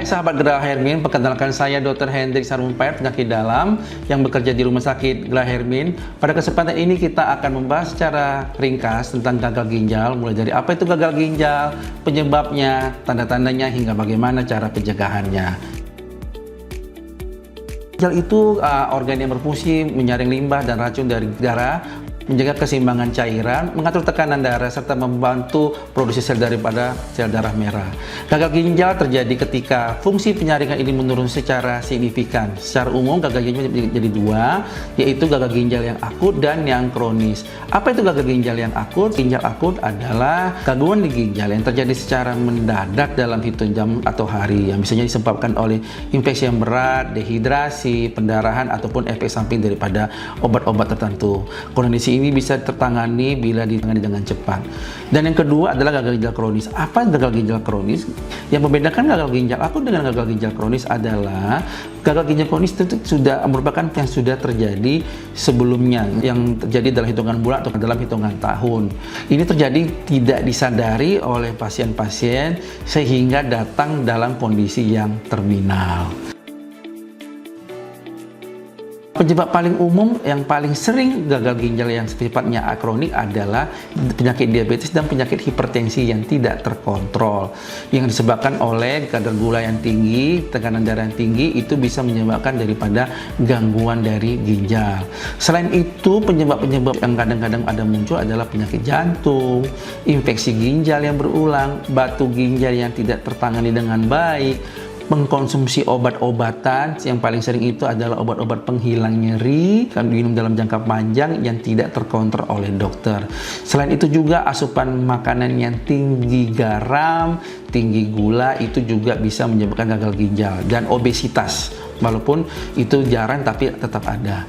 sahabat Gerah Hermin, perkenalkan saya Dr. Hendrik Sarumpait, penyakit dalam yang bekerja di Rumah Sakit Gerah Hermin. Pada kesempatan ini kita akan membahas secara ringkas tentang gagal ginjal, mulai dari apa itu gagal ginjal, penyebabnya, tanda-tandanya, hingga bagaimana cara pencegahannya. Ginjal itu organ yang berfungsi menyaring limbah dan racun dari darah, menjaga keseimbangan cairan, mengatur tekanan darah, serta membantu produksi sel daripada sel darah merah. Gagal ginjal terjadi ketika fungsi penyaringan ini menurun secara signifikan. Secara umum, gagal ginjal jadi dua, yaitu gagal ginjal yang akut dan yang kronis. Apa itu gagal ginjal yang akut? Ginjal akut adalah gangguan di ginjal yang terjadi secara mendadak dalam hitungan jam atau hari, yang biasanya disebabkan oleh infeksi yang berat, dehidrasi, pendarahan, ataupun efek samping daripada obat-obat tertentu. Kondisi ini bisa tertangani bila ditangani dengan cepat. Dan yang kedua adalah gagal ginjal kronis. Apa gagal ginjal kronis? Yang membedakan gagal ginjal akut dengan gagal ginjal kronis adalah gagal ginjal kronis itu sudah merupakan yang sudah terjadi sebelumnya, yang terjadi dalam hitungan bulan atau dalam hitungan tahun. Ini terjadi tidak disadari oleh pasien-pasien sehingga datang dalam kondisi yang terminal. Penyebab paling umum yang paling sering gagal ginjal yang sifatnya akronik adalah penyakit diabetes dan penyakit hipertensi yang tidak terkontrol, yang disebabkan oleh kadar gula yang tinggi, tekanan darah yang tinggi. Itu bisa menyebabkan daripada gangguan dari ginjal. Selain itu, penyebab-penyebab yang kadang-kadang ada muncul adalah penyakit jantung, infeksi ginjal yang berulang, batu ginjal yang tidak tertangani dengan baik, mengkonsumsi obat-obatan. Yang paling sering itu adalah obat-obat penghilang nyeri kan diminum dalam jangka panjang yang tidak terkontrol oleh dokter. Selain itu juga asupan makanan yang tinggi garam, tinggi gula, itu juga bisa menyebabkan gagal ginjal. Dan obesitas, walaupun itu jarang tapi tetap ada.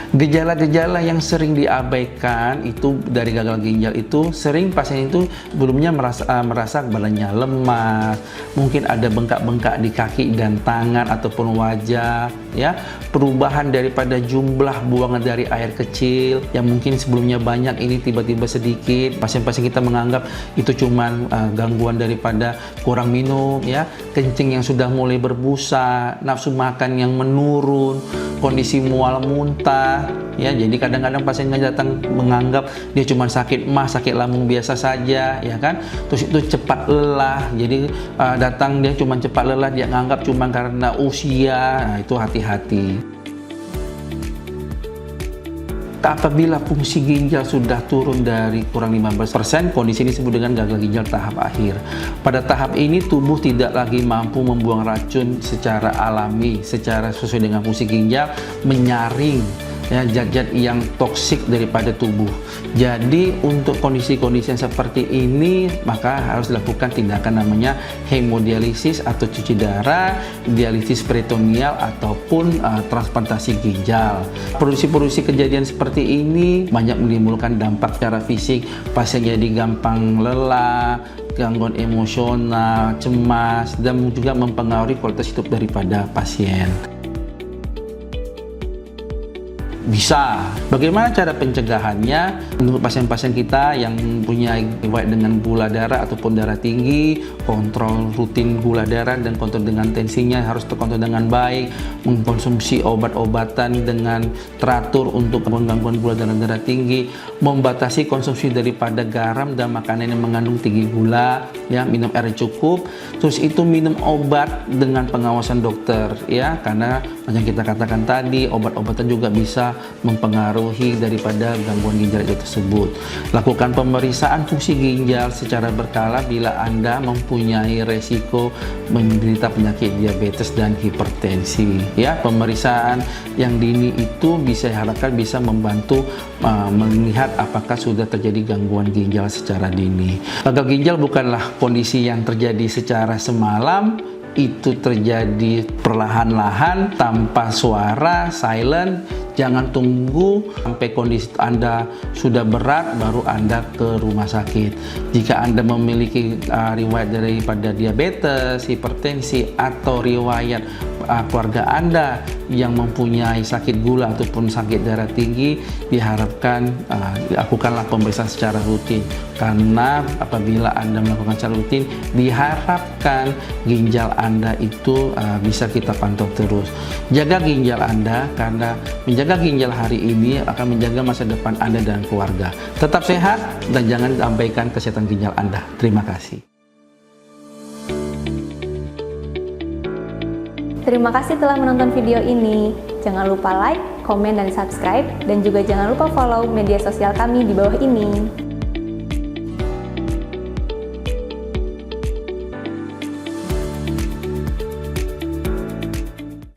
Gejala-gejala yang sering diabaikan itu dari gagal ginjal itu sering pasien itu sebelumnya merasa badannya lemas, mungkin ada bengkak-bengkak di kaki dan tangan ataupun wajah, ya, perubahan daripada jumlah buangan dari air kecil yang mungkin sebelumnya banyak, ini tiba-tiba sedikit. Pasien-pasien kita menganggap itu cuman gangguan daripada kurang minum, ya, kencing yang sudah mulai berbusa, nafsu makan yang menurun, kondisi mual muntah, ya. Jadi kadang-kadang pasien datang menganggap dia cuma sakit mah, sakit lambung biasa saja, ya kan. Terus itu cepat lelah, jadi datang dia cuma cepat lelah, dia menganggap cuma karena usia. Nah, itu hati-hati. Apabila fungsi ginjal sudah turun dari kurang 15%, kondisi ini disebut dengan gagal ginjal tahap akhir. Pada tahap ini tubuh tidak lagi mampu membuang racun secara alami, secara sesuai dengan fungsi ginjal, menyaring, ya, zat-zat yang toksik daripada tubuh. Jadi untuk kondisi-kondisi yang seperti ini maka harus dilakukan tindakan namanya hemodialisis atau cuci darah, dialisis peritoneal, ataupun transplantasi ginjal. Produksi kejadian seperti ini banyak menimbulkan dampak secara fisik. Pasien jadi gampang lelah, gangguan emosional, cemas, dan juga mempengaruhi kualitas hidup daripada pasien. Bisa. Bagaimana cara pencegahannya? Untuk pasien-pasien kita yang punya riwayat dengan gula darah ataupun darah tinggi, kontrol rutin gula darah dan kontrol dengan tensinya harus terkontrol dengan baik, mengkonsumsi obat-obatan dengan teratur untuk menggangguan gula darah tinggi, membatasi konsumsi daripada garam dan makanan yang mengandung tinggi gula, ya, minum air cukup. Terus itu minum obat dengan pengawasan dokter, ya, karena yang kita katakan tadi, obat-obatan juga bisa mempengaruhi daripada gangguan ginjal itu tersebut. Lakukan pemeriksaan fungsi ginjal secara berkala bila Anda mempunyai resiko menderita penyakit diabetes dan hipertensi, ya. Pemeriksaan yang dini itu bisa diharapkan bisa membantu melihat apakah sudah terjadi gangguan ginjal secara dini. Gagal ginjal bukanlah kondisi yang terjadi secara semalam, itu terjadi perlahan-lahan tanpa suara, silent. Jangan tunggu sampai kondisi Anda sudah berat baru Anda ke rumah sakit. Jika Anda memiliki riwayat daripada diabetes, hipertensi, atau riwayat keluarga Anda yang mempunyai sakit gula ataupun sakit darah tinggi, diharapkan lakukanlah pemeriksaan secara rutin, karena apabila Anda melakukan secara rutin, diharapkan ginjal Anda itu bisa kita pantau terus. Jaga ginjal Anda, karena menjaga ginjal hari ini akan menjaga masa depan Anda dan keluarga. Tetap sehat dan jangan abaikan kesehatan ginjal Anda. Terima kasih. Terima kasih telah menonton video ini. Jangan lupa like, komen, dan subscribe. Dan juga jangan lupa follow media sosial kami di bawah ini.